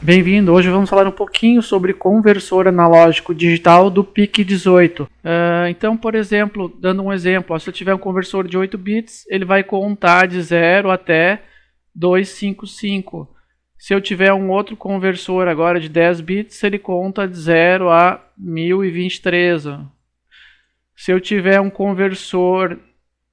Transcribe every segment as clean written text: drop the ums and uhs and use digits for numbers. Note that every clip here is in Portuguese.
Bem-vindo! Hoje vamos falar um pouquinho sobre conversor analógico digital do PIC18. Então, por exemplo, dando um exemplo, se eu tiver um conversor de 8 bits, ele vai contar de 0 até 255. Se eu tiver um outro conversor agora de 10 bits, ele conta de 0 a 1023. Se eu tiver um conversor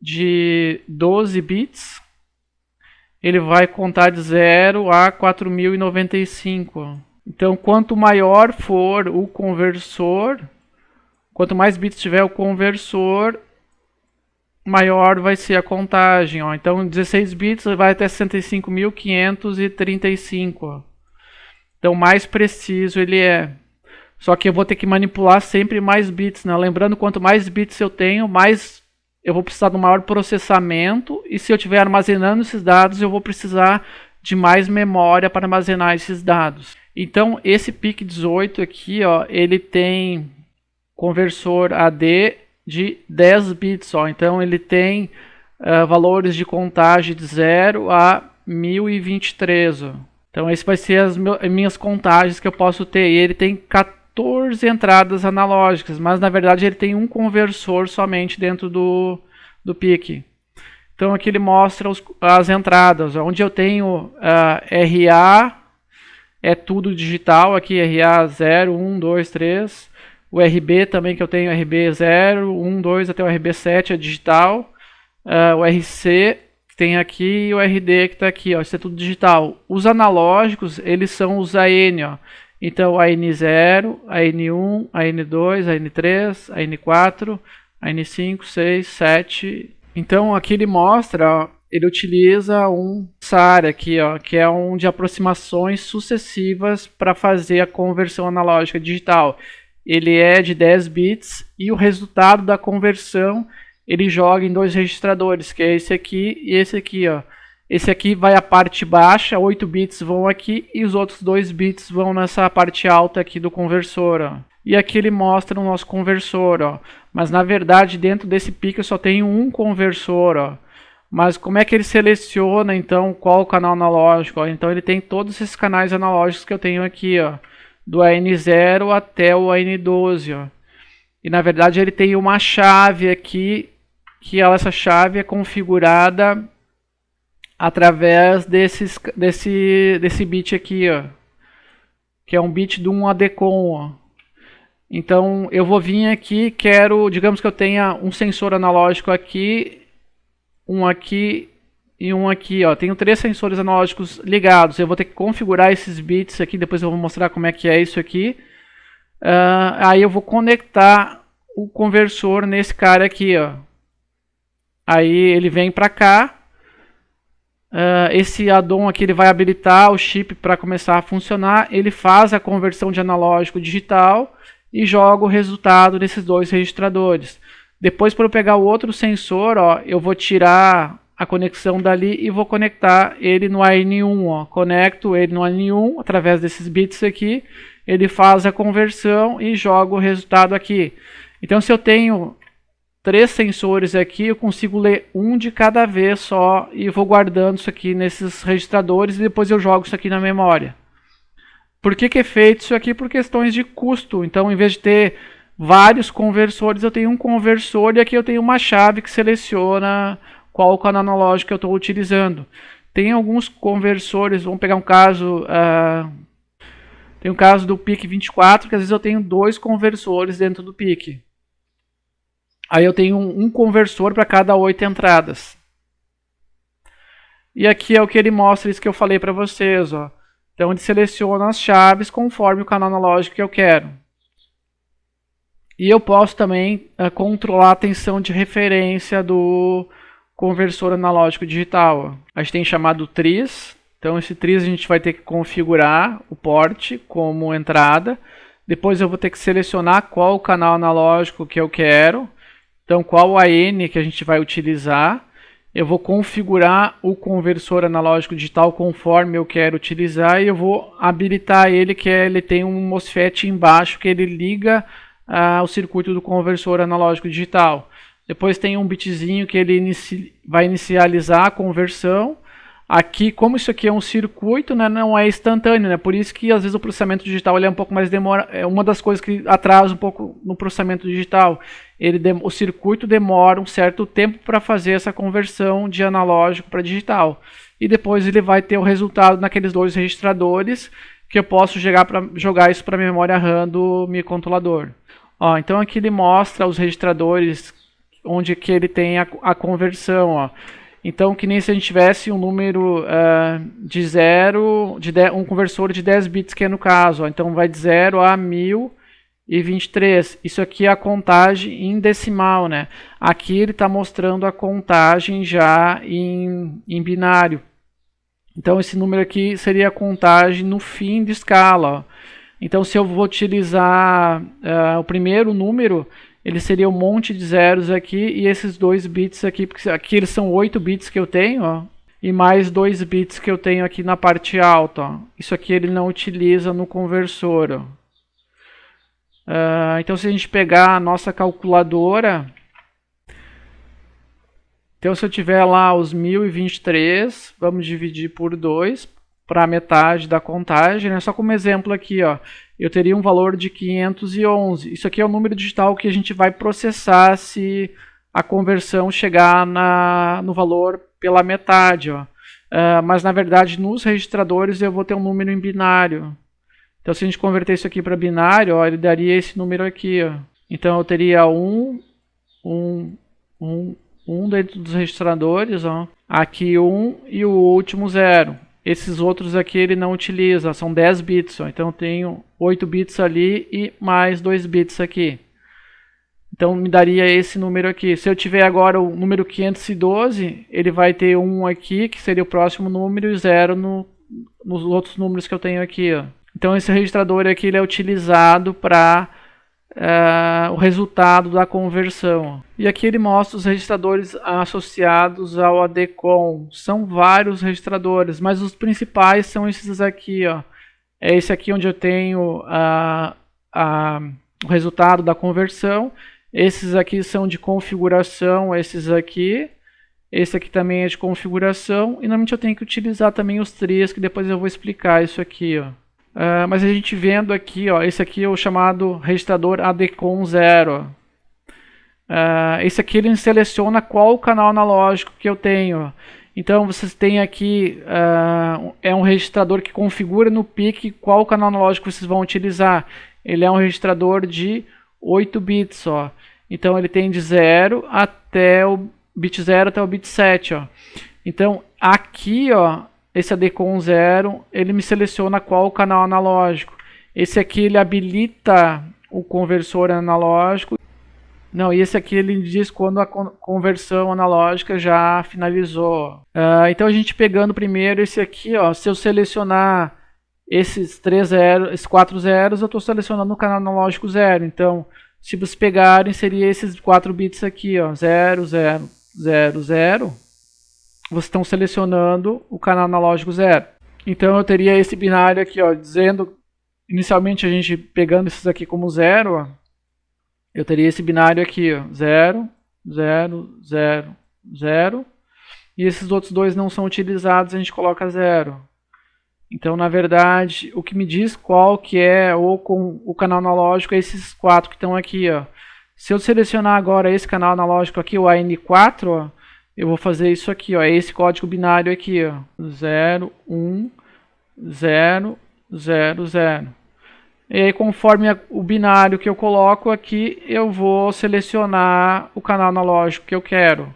de 12 bits, ele vai contar de 0 a 4095. Então, quanto maior for o conversor, quanto mais bits tiver o conversor, maior vai ser a contagem. Então, 16 bits vai até 65.535. Então, mais preciso ele é. Só que eu vou ter que manipular sempre mais bits, né? Lembrando, quanto mais bits eu tenho, mais eu vou precisar de um maior processamento, e se eu estiver armazenando esses dados, eu vou precisar de mais memória para armazenar esses dados. Então, esse PIC18 aqui, ó, ele tem conversor AD de 10 bits. Ó. Então, ele tem valores de contagem de 0 a 1023. Ó. Então, esse vai ser as minhas contagens que eu posso ter. E ele tem 14 entradas analógicas, mas na verdade ele tem um conversor somente dentro do PIC. Então aqui ele mostra as entradas, onde eu tenho RA, é tudo digital, aqui RA 0, 1, 2, 3. O RB também, que eu tenho RB 0, 1, 2 até o RB 7 é digital. O RC que tem aqui e o RD que está aqui, ó, isso é tudo digital. Os analógicos, eles são os AN, ó. Então, a N0, a N1, a N2, a N3, a N4, a N5, 6, 7. Então, aqui ele mostra, ó, ele utiliza um SAR aqui, ó, que é um de aproximações sucessivas para fazer a conversão analógica digital. Ele é de 10 bits e o resultado da conversão ele joga em dois registradores, que é esse aqui e esse aqui, ó. Esse aqui vai a parte baixa, 8 bits vão aqui e os outros 2 bits vão nessa parte alta aqui do conversor. Ó. E aqui ele mostra o nosso conversor. Ó. Mas na verdade dentro desse PIC eu só tenho um conversor. Ó. Mas como é que ele seleciona então qual o canal analógico? Ó? Então ele tem todos esses canais analógicos que eu tenho aqui. Ó. Do AN0 até o AN12. Ó. E na verdade ele tem uma chave aqui, que essa chave é configurada através desse bit aqui, ó, que é um bit de um ADCOM. Ó. Então eu vou vir aqui, digamos que eu tenha um sensor analógico aqui, um aqui e um aqui. Ó. Tenho 3 sensores analógicos ligados. Eu vou ter que configurar esses bits aqui, depois eu vou mostrar como é que é isso aqui. Aí eu vou conectar o conversor nesse cara aqui. Ó. Aí ele vem para cá. Esse addon aqui ele vai habilitar o chip para começar a funcionar. Ele faz a conversão de analógico digital e joga o resultado desses dois registradores. Depois, para eu pegar o outro sensor, ó, eu vou tirar a conexão dali e vou conectar ele no AN1. Ó. Conecto ele no AN1 através desses bits aqui. Ele faz a conversão e joga o resultado aqui. Então, se eu tenho 3 sensores aqui, eu consigo ler um de cada vez só e vou guardando isso aqui nesses registradores e depois eu jogo isso aqui na memória. Por que é feito isso aqui? Por questões de custo. Então, em vez de ter vários conversores, eu tenho um conversor e aqui eu tenho uma chave que seleciona qual o canal analógico que eu estou utilizando. Tem alguns conversores, vamos pegar um caso, tem um caso do PIC24, que às vezes eu tenho 2 conversores dentro do PIC. Aí eu tenho um conversor para cada 8 entradas. E aqui é o que ele mostra, isso que eu falei para vocês. Ó. Então ele seleciona as chaves conforme o canal analógico que eu quero. E eu posso também controlar a tensão de referência do conversor analógico digital. Ó. A gente tem chamado tris. Então esse tris a gente vai ter que configurar o port como entrada. Depois eu vou ter que selecionar qual o canal analógico que eu quero. Então, qual a AN que a gente vai utilizar? Eu vou configurar o conversor analógico digital conforme eu quero utilizar e eu vou habilitar ele, que ele tem um MOSFET embaixo que ele liga o circuito do conversor analógico digital. Depois tem um bitzinho que ele vai inicializar a conversão. Aqui, como isso aqui é um circuito, né, não é instantâneo, né? Por isso que às vezes o processamento digital ele é um pouco mais demora. É uma das coisas que atrasa um pouco no processamento digital. O circuito demora um certo tempo para fazer essa conversão de analógico para digital. E depois ele vai ter o resultado naqueles dois registradores que eu posso jogar isso para a memória RAM do microcontrolador. Ó, então aqui ele mostra os registradores onde que ele tem a conversão. Ó. Então, que nem se a gente tivesse um número de 0, um conversor de 10 bits, que é no caso. Ó. Então, vai de 0 a 1023. Isso aqui é a contagem em decimal, né? Aqui ele está mostrando a contagem já em binário. Então, esse número aqui seria a contagem no fim de escala. Ó. Então, se eu vou utilizar o primeiro número, ele seria um monte de zeros aqui e esses 2 bits aqui, porque aqui eles são 8 bits que eu tenho, ó, e mais 2 bits que eu tenho aqui na parte alta. Ó. Isso aqui ele não utiliza no conversor. Ó. Então, se a gente pegar a nossa calculadora, então se eu tiver lá os 1023, vamos dividir por 2 para metade da contagem, né? Só como exemplo aqui, ó, eu teria um valor de 511. Isso aqui é o número digital que a gente vai processar se a conversão chegar no valor pela metade. Ó. Mas na verdade nos registradores eu vou ter um número em binário. Então se a gente converter isso aqui para binário, ó, ele daria esse número aqui. Ó. Então eu teria 1 dentro dos registradores, ó. Aqui 1 e o último 0. Esses outros aqui ele não utiliza, são 10 bits. Ó. Então eu tenho 8 bits ali e mais 2 bits aqui. Então me daria esse número aqui. Se eu tiver agora o número 512, ele vai ter 1 aqui, que seria o próximo número, e 0 nos outros números que eu tenho aqui. Ó. Então esse registrador aqui ele é utilizado para o resultado da conversão. E aqui ele mostra os registradores associados ao ADCOM. São vários registradores, mas os principais são esses aqui. Ó. É esse aqui onde eu tenho o resultado da conversão. Esses aqui são de configuração, esses aqui. Esse aqui também é de configuração. E normalmente eu tenho que utilizar também os trias, que depois eu vou explicar isso aqui. Ó. Mas a gente vendo aqui, ó, esse aqui é o chamado registrador ADCOM 0. Esse aqui ele seleciona qual canal analógico que eu tenho. Então vocês têm aqui, é um registrador que configura no PIC qual canal analógico vocês vão utilizar. Ele é um registrador de 8 bits. Ó. Então ele tem de 0 até o bit 0 até o bit 7. Ó. Então aqui, ó, esse ADCOM 0, ele me seleciona qual o canal analógico. Esse aqui ele habilita o conversor analógico. Não, e esse aqui ele diz quando a conversão analógica já finalizou. Então a gente pegando primeiro esse aqui, ó, se eu selecionar esses 4 zeros, eu estou selecionando o canal analógico 0. Então, se vocês pegarem, seria esses 4 bits aqui, ó, 0, 0, 0, 0. Vocês estão selecionando o canal analógico 0. Então eu teria esse binário aqui, ó, dizendo, inicialmente a gente pegando esses aqui como 0, ó, eu teria esse binário aqui, ó, 0, 0, 0, 0, e esses outros dois não são utilizados, a gente coloca 0. Então, na verdade, o que me diz qual que é o canal analógico é esses 4 que estão aqui, ó. Se eu selecionar agora esse canal analógico aqui, o AN4, ó, eu vou fazer isso aqui, ó, é esse código binário aqui, ó, 0, 1, 0, 0, 0. E aí, conforme o binário que eu coloco aqui, eu vou selecionar o canal analógico que eu quero.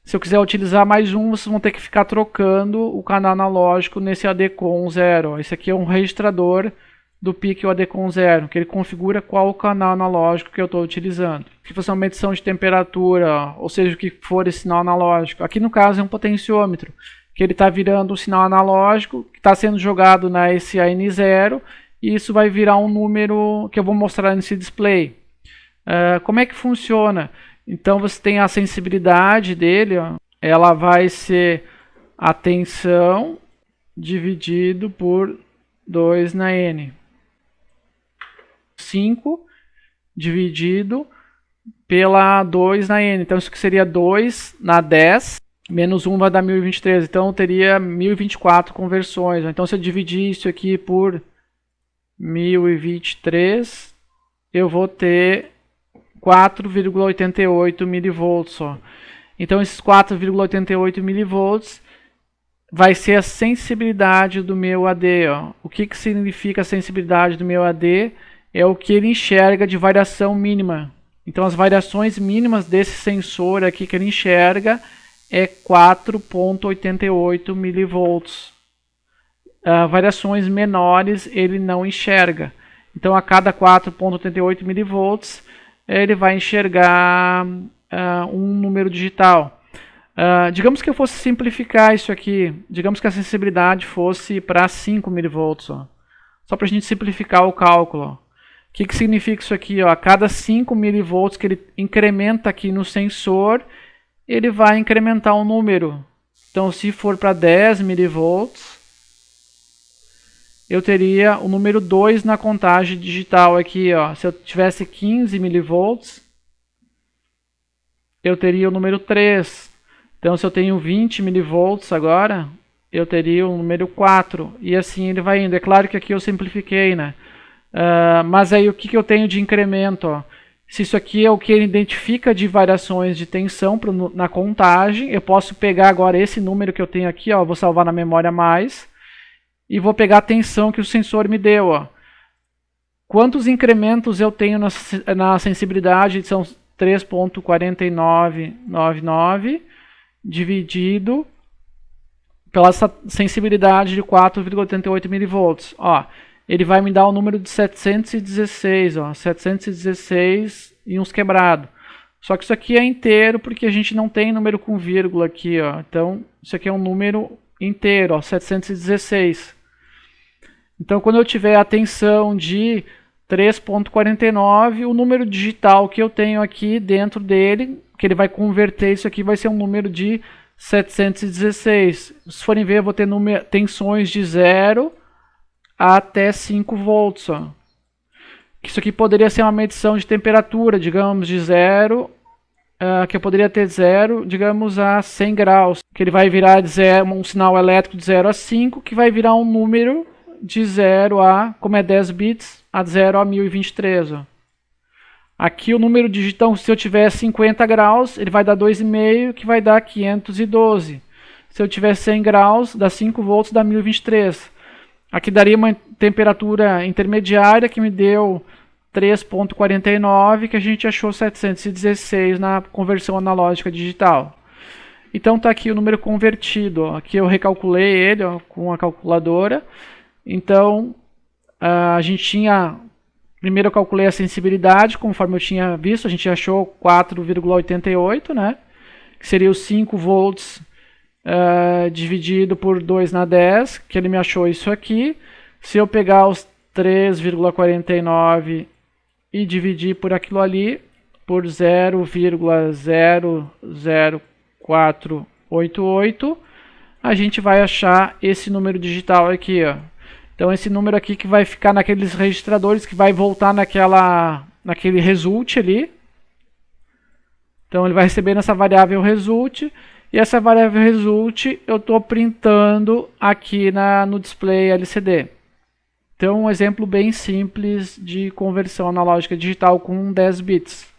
Se eu quiser utilizar mais um, vocês vão ter que ficar trocando o canal analógico nesse ADCOM 0. Ó. Esse aqui é um registrador do PIC, o ADCOM 0, que ele configura qual o canal analógico que eu estou utilizando. Se fosse uma medição de temperatura, ou seja, o que for esse sinal analógico. Aqui no caso é um potenciômetro, que ele está virando um sinal analógico, que está sendo jogado nesse AN0, e isso vai virar um número que eu vou mostrar nesse display. Como é que funciona? Então você tem a sensibilidade dele, ó, ela vai ser a tensão dividido por 2 na N. 5 dividido pela 2 na N. Então isso que seria 2 na 10 Menos 1 vai dar 1023. Então eu teria 1024 conversões. Então se eu dividir isso aqui por 1023, eu vou ter 4,88 milivolts só. Então esses 4,88 milivolts vai ser a sensibilidade do meu AD. Ó. O que significa a sensibilidade do meu AD? É o que ele enxerga de variação mínima. Então as variações mínimas desse sensor aqui que ele enxerga é 4,88 milivolts. Variações menores ele não enxerga. Então a cada 4,88 milivolts ele vai enxergar um número digital. Digamos que eu fosse simplificar isso aqui. Digamos que a sensibilidade fosse para 5 milivolts. Ó. Só para a gente simplificar o cálculo. Ó. O que significa isso aqui? Ó? A cada 5 milivolts que ele incrementa aqui no sensor, ele vai incrementar um número. Então, se for para 10 milivolts, eu teria o número 2 na contagem digital aqui. Ó. Se eu tivesse 15 milivolts, eu teria o número 3. Então, se eu tenho 20 milivolts agora, eu teria o número 4. E assim ele vai indo. É claro que aqui eu simplifiquei, né? Mas aí o que eu tenho de incremento? Ó? Se isso aqui é o que ele identifica de variações de tensão na contagem, eu posso pegar agora esse número que eu tenho aqui, ó, vou salvar na memória mais, e vou pegar a tensão que o sensor me deu. Ó. Quantos incrementos eu tenho na sensibilidade? São 3,4999 dividido pela sensibilidade de 4,88 milivolts. Ó, ele vai me dar o número de 716, ó, 716 e uns quebrados. Só que isso aqui é inteiro porque a gente não tem número com vírgula aqui, ó. Então, isso aqui é um número inteiro, ó, 716. Então, quando eu tiver a tensão de 3,49, o número digital que eu tenho aqui dentro dele, que ele vai converter isso aqui, vai ser um número de 716. Se forem ver, eu vou ter tensões de 0 até 5 volts. Ó. Isso aqui poderia ser uma medição de temperatura, digamos, de 0, que eu poderia ter 0, digamos, a 100 graus. Que ele vai virar de zero, um sinal elétrico de 0 a 5, que vai virar um número de 0 a, como é 10 bits, a 0 a 1023. Ó. Aqui o número digital, se eu tiver 50 graus, ele vai dar 2,5, que vai dar 512. Se eu tiver 100 graus, dá 5 volts, dá 1023. Aqui daria uma temperatura intermediária que me deu 3,49, que a gente achou 716 na conversão analógica digital. Então está aqui o número convertido. Ó. Aqui eu recalculei ele ó, com a calculadora. Então a gente tinha... Primeiro eu calculei a sensibilidade, conforme eu tinha visto, a gente achou 4,88, né? Que seria os 5 volts dividido por 2 na 10, que ele me achou isso aqui. Se eu pegar os 3,49 e dividir por aquilo ali, por 0,00488, a gente vai achar esse número digital aqui, ó. Então esse número aqui que vai ficar naqueles registradores, que vai voltar naquele result ali. Então ele vai receber nessa variável result. E essa variável result eu estou printando aqui no display LCD. Então um exemplo bem simples de conversão analógica digital com 10 bits.